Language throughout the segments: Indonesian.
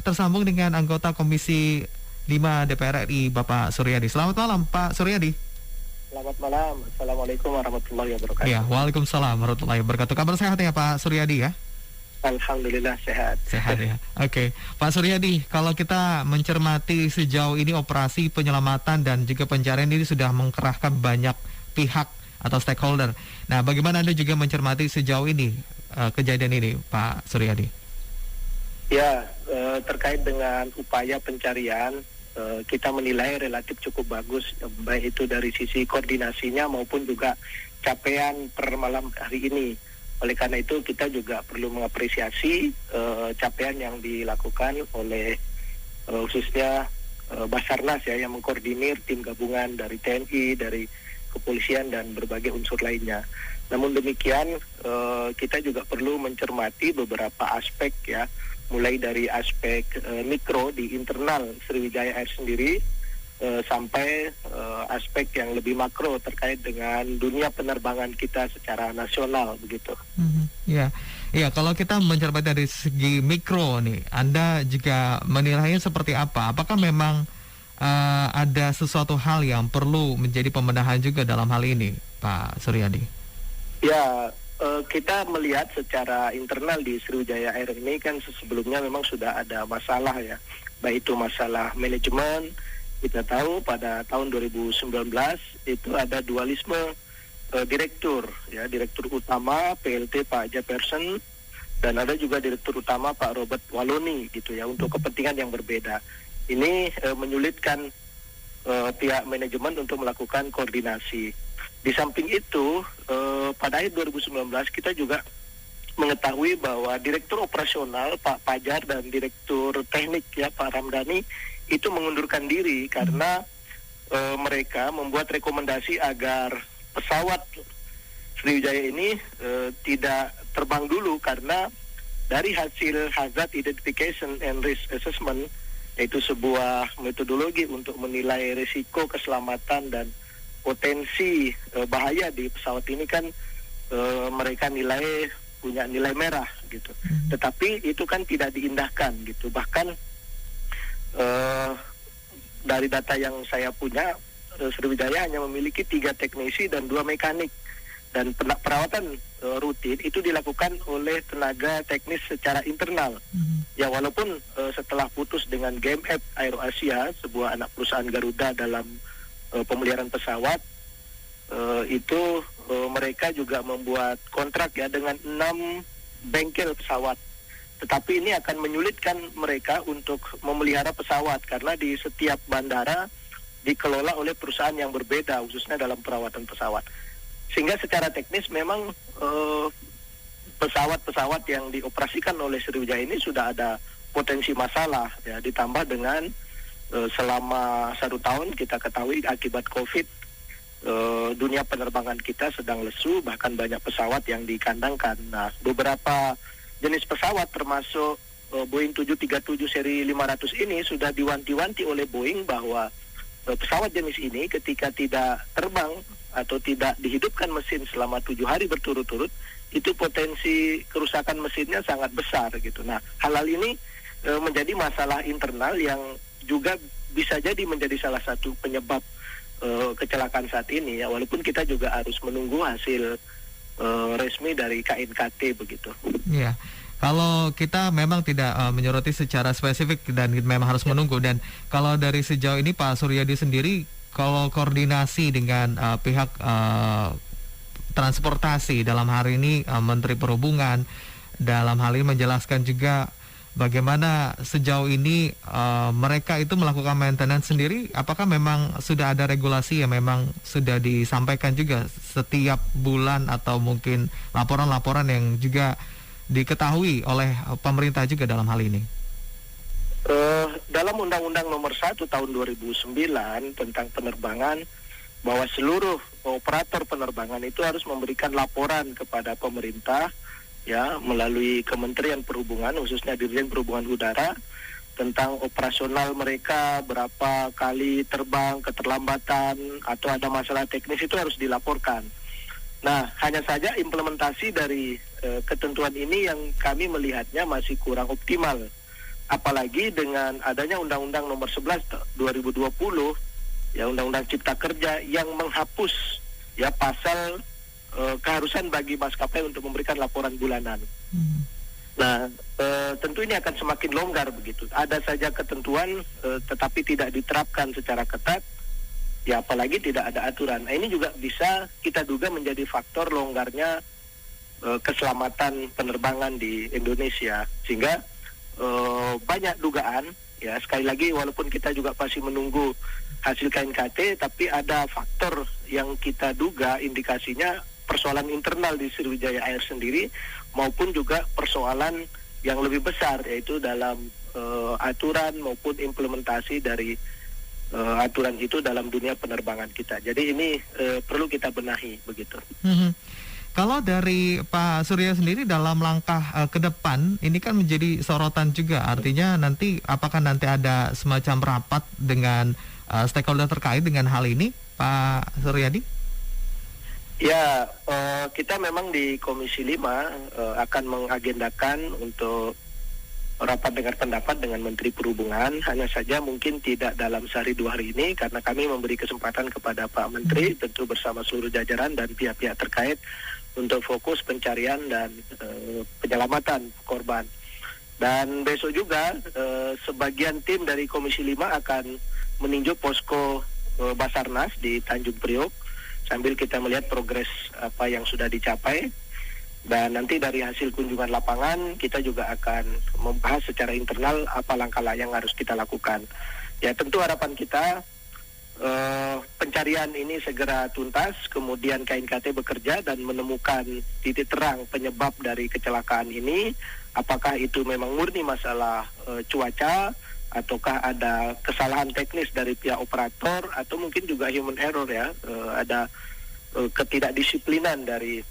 Tersambung dengan anggota Komisi 5 DPR RI, Bapak Suryadi. Selamat malam, Pak Suryadi. Selamat malam. Assalamualaikum warahmatullahi wabarakatuh. Ya, waalaikumsalam warahmatullahi wabarakatuh. Kabar sehat ya, Pak Suryadi ya? Alhamdulillah sehat. Sehat ya. Oke, Pak Suryadi, kalau kita mencermati sejauh ini operasi penyelamatan dan juga pencarian ini sudah mengkerahkan banyak pihak atau stakeholder. Nah, bagaimana Anda juga mencermati sejauh ini kejadian ini, Pak Suryadi? Ya, terkait dengan upaya pencarian, kita menilai relatif cukup bagus, baik itu dari sisi koordinasinya maupun juga capaian per malam hari ini. Oleh karena itu kita juga perlu mengapresiasi capaian yang dilakukan oleh khususnya Basarnas ya, yang mengkoordinir tim gabungan dari TNI, dari kepolisian dan berbagai unsur lainnya. Namun demikian kita juga perlu mencermati beberapa aspek ya, mulai dari aspek mikro di internal Sriwijaya Air sendiri sampai aspek yang lebih makro terkait dengan dunia penerbangan kita secara nasional begitu. Ya, kalau kita mencermati dari segi mikro nih, Anda juga menilainya seperti apa? Apakah memang ada sesuatu hal yang perlu menjadi pembenahan juga dalam hal ini, Pak Suryadi? Ya, kita melihat secara internal di Sriwijaya Air ini kan sebelumnya memang sudah ada masalah ya, baik itu masalah manajemen. Kita tahu pada tahun 2019 itu ada dualisme direktur ya, direktur utama PLT Pak Jefferson dan ada juga direktur utama Pak Robert Waloni gitu ya, untuk kepentingan yang berbeda. Ini menyulitkan pihak manajemen untuk melakukan koordinasi. Di samping itu, pada akhir 2019 kita juga mengetahui bahwa Direktur Operasional Pak Pajar dan Direktur Teknik ya Pak Ramdhani itu mengundurkan diri karena mereka membuat rekomendasi agar pesawat Sriwijaya ini tidak terbang dulu karena dari hasil Hazard Identification and Risk Assessment, yaitu sebuah metodologi untuk menilai risiko keselamatan dan potensi bahaya di pesawat ini kan mereka punya nilai merah gitu. Tetapi itu kan tidak diindahkan gitu. Bahkan dari data yang saya punya, Sriwijaya hanya memiliki 3 teknisi dan 2 mekanik, dan perawatan rutin itu dilakukan oleh tenaga teknis secara internal. Ya, walaupun setelah putus dengan GMF AeroAsia, sebuah anak perusahaan Garuda dalam pemeliharaan pesawat, itu mereka juga membuat kontrak ya dengan 6 bengkel pesawat. Tetapi ini akan menyulitkan mereka untuk memelihara pesawat karena di setiap bandara dikelola oleh perusahaan yang berbeda, khususnya dalam perawatan pesawat. Sehingga secara teknis memang pesawat-pesawat yang dioperasikan oleh Sriwijaya ini sudah ada potensi masalah ya, ditambah dengan selama 1 tahun kita ketahui akibat COVID, dunia penerbangan kita sedang lesu, bahkan banyak pesawat yang dikandangkan. Nah, beberapa jenis pesawat termasuk Boeing 737 seri 500 ini sudah diwanti-wanti oleh Boeing bahwa pesawat jenis ini ketika tidak terbang atau tidak dihidupkan mesin selama 7 hari berturut-turut, itu potensi kerusakan mesinnya sangat besar gitu. Nah, hal ini menjadi masalah internal yang juga bisa jadi menjadi salah satu penyebab kecelakaan saat ini ya, walaupun kita juga harus menunggu hasil resmi dari KNKT begitu. Iya. Kalau kita memang tidak menyoroti secara spesifik dan memang harus menunggu, dan kalau dari sejauh ini Pak Suryadi sendiri, kalau koordinasi dengan pihak transportasi dalam hari ini Menteri Perhubungan dalam hal ini menjelaskan juga bagaimana sejauh ini mereka itu melakukan maintenance sendiri. Apakah memang sudah ada regulasi yang memang sudah disampaikan juga setiap bulan atau mungkin laporan-laporan yang juga diketahui oleh pemerintah juga dalam hal ini? Dalam Undang-Undang Nomor 1 Tahun 2009 tentang penerbangan, bahwa seluruh operator penerbangan itu harus memberikan laporan kepada pemerintah ya, melalui Kementerian Perhubungan, khususnya Dirjen Perhubungan Udara, tentang operasional mereka, berapa kali terbang, keterlambatan, atau ada masalah teknis itu harus dilaporkan. Nah, hanya saja implementasi dari ketentuan ini yang kami melihatnya masih kurang optimal. apalagi dengan adanya Undang-Undang Nomor 11 2020, ya Undang-Undang Cipta Kerja yang menghapus ya pasal keharusan bagi maskapai untuk memberikan laporan bulanan. Nah, tentu ini akan semakin longgar begitu. Ada saja ketentuan, tetapi tidak diterapkan secara ketat. Ya, apalagi tidak ada aturan. Nah, ini juga bisa kita duga menjadi faktor longgarnya keselamatan penerbangan di Indonesia, sehingga banyak dugaan. Ya, sekali lagi walaupun kita juga masih menunggu hasil KNKT, tapi ada faktor yang kita duga indikasinya persoalan internal di Sriwijaya Air sendiri maupun juga persoalan yang lebih besar, yaitu dalam aturan maupun implementasi dari aturan itu dalam dunia penerbangan kita. Jadi ini perlu kita benahi begitu. Kalau dari Pak Surya sendiri dalam langkah ke depan, ini kan menjadi sorotan juga. Artinya nanti apakah nanti ada semacam rapat dengan stakeholder terkait dengan hal ini, Pak Suryadi? Ya, kita memang di Komisi 5 akan mengagendakan untuk rapat dengar pendapat dengan Menteri Perhubungan. Hanya saja mungkin tidak dalam sehari 2 hari ini, karena kami memberi kesempatan kepada Pak Menteri, tentu bersama seluruh jajaran dan pihak-pihak terkait, untuk fokus pencarian dan penyelamatan korban. Dan besok juga sebagian tim dari Komisi 5 akan meninjau posko Basarnas di Tanjung Priok, sambil kita melihat progres apa yang sudah dicapai. Dan nanti dari hasil kunjungan lapangan kita juga akan membahas secara internal apa langkah yang harus kita lakukan. Ya, tentu harapan kita pencarian ini segera tuntas, kemudian KNKT bekerja dan menemukan titik terang penyebab dari kecelakaan ini. Apakah itu memang murni masalah cuaca, ataukah ada kesalahan teknis dari pihak operator, atau mungkin juga human error ya, ada ketidakdisiplinan dari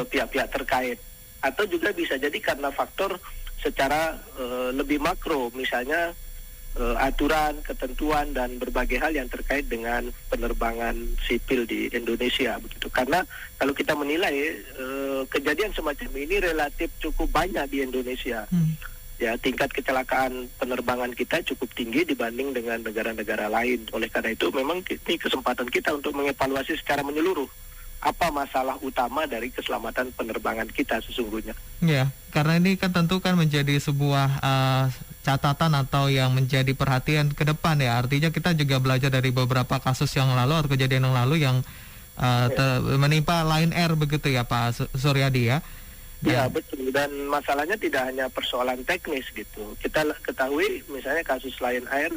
pihak-pihak terkait, atau juga bisa jadi karena faktor secara lebih makro, misalnya aturan, ketentuan dan berbagai hal yang terkait dengan penerbangan sipil di Indonesia begitu. Karena kalau kita menilai kejadian semacam ini relatif cukup banyak di Indonesia. Ya, tingkat kecelakaan penerbangan kita cukup tinggi dibanding dengan negara-negara lain. Oleh karena itu memang ini kesempatan kita untuk mengevaluasi secara menyeluruh apa masalah utama dari keselamatan penerbangan kita sesungguhnya. Ya, karena ini kan tentu kan menjadi sebuah catatan atau yang menjadi perhatian ke depan ya. Artinya kita juga belajar dari beberapa kasus yang lalu atau kejadian yang lalu yang menimpa Lion Air begitu ya Pak Suryadi ya. Ya, betul. Dan masalahnya tidak hanya persoalan teknis gitu. Kita ketahui misalnya kasus Lion Air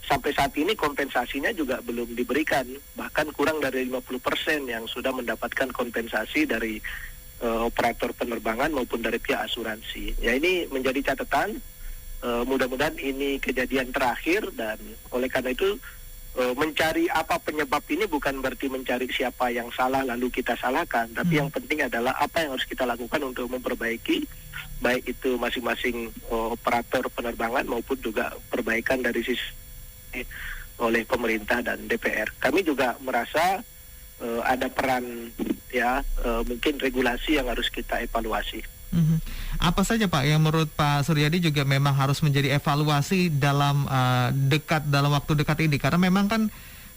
sampai saat ini kompensasinya juga belum diberikan. Bahkan kurang dari 50% yang sudah mendapatkan kompensasi dari operator penerbangan maupun dari pihak asuransi. Ya, ini menjadi catatan. Mudah-mudahan ini kejadian terakhir, dan oleh karena itu mencari apa penyebab ini bukan berarti mencari siapa yang salah lalu kita salahkan, tapi yang penting adalah apa yang harus kita lakukan untuk memperbaiki, baik itu masing-masing operator penerbangan maupun juga perbaikan dari sisi oleh pemerintah dan DPR. Kami juga merasa ada peran ya, mungkin regulasi yang harus kita evaluasi. Apa saja Pak yang menurut Pak Suryadi juga memang harus menjadi evaluasi dalam dalam waktu dekat ini, karena memang kan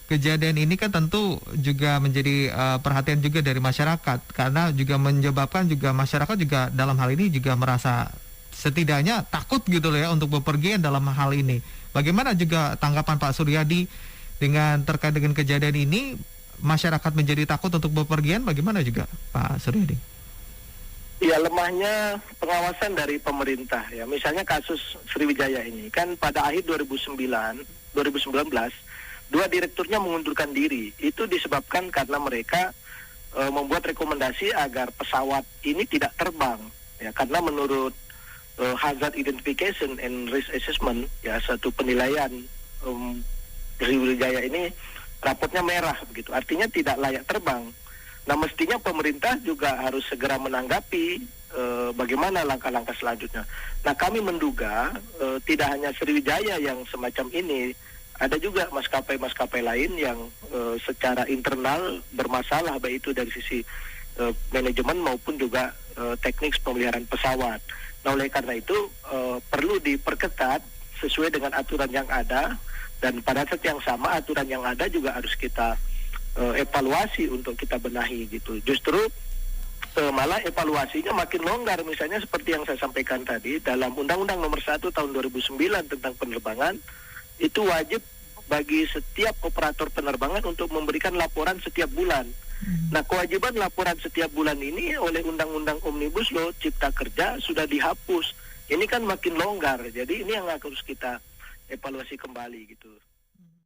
kejadian ini kan tentu juga menjadi perhatian juga dari masyarakat, karena juga menyebabkan juga masyarakat juga dalam hal ini juga merasa setidaknya takut gitu loh ya untuk bepergian dalam hal ini. Bagaimana juga tanggapan Pak Suryadi dengan terkait dengan kejadian ini, masyarakat menjadi takut untuk bepergian, bagaimana juga Pak Suryadi? Ya, lemahnya pengawasan dari pemerintah ya. Misalnya kasus Sriwijaya ini kan pada akhir 2019 dua direkturnya mengundurkan diri. Itu disebabkan karena mereka membuat rekomendasi agar pesawat ini tidak terbang ya, karena menurut Hazard Identification and Risk Assessment ya, satu penilaian Sriwijaya ini rapotnya merah begitu. Artinya tidak layak terbang. Nah, mestinya pemerintah juga harus segera menanggapi bagaimana langkah-langkah selanjutnya. Nah, kami menduga tidak hanya Sriwijaya yang semacam ini, ada juga maskapai-maskapai lain yang secara internal bermasalah, baik itu dari sisi manajemen maupun juga teknik pemeliharaan pesawat. Nah, oleh karena itu perlu diperketat sesuai dengan aturan yang ada, dan pada saat yang sama aturan yang ada juga harus kita evaluasi untuk kita benahi gitu. Justru malah evaluasinya makin longgar, misalnya seperti yang saya sampaikan tadi dalam Undang-Undang Nomor 1 Tahun 2009 tentang penerbangan, itu wajib bagi setiap operator penerbangan untuk memberikan laporan setiap bulan. Nah, kewajiban laporan setiap bulan ini oleh Undang-Undang Omnibus Law Cipta Kerja sudah dihapus. Ini kan makin longgar, jadi ini yang harus kita evaluasi kembali gitu.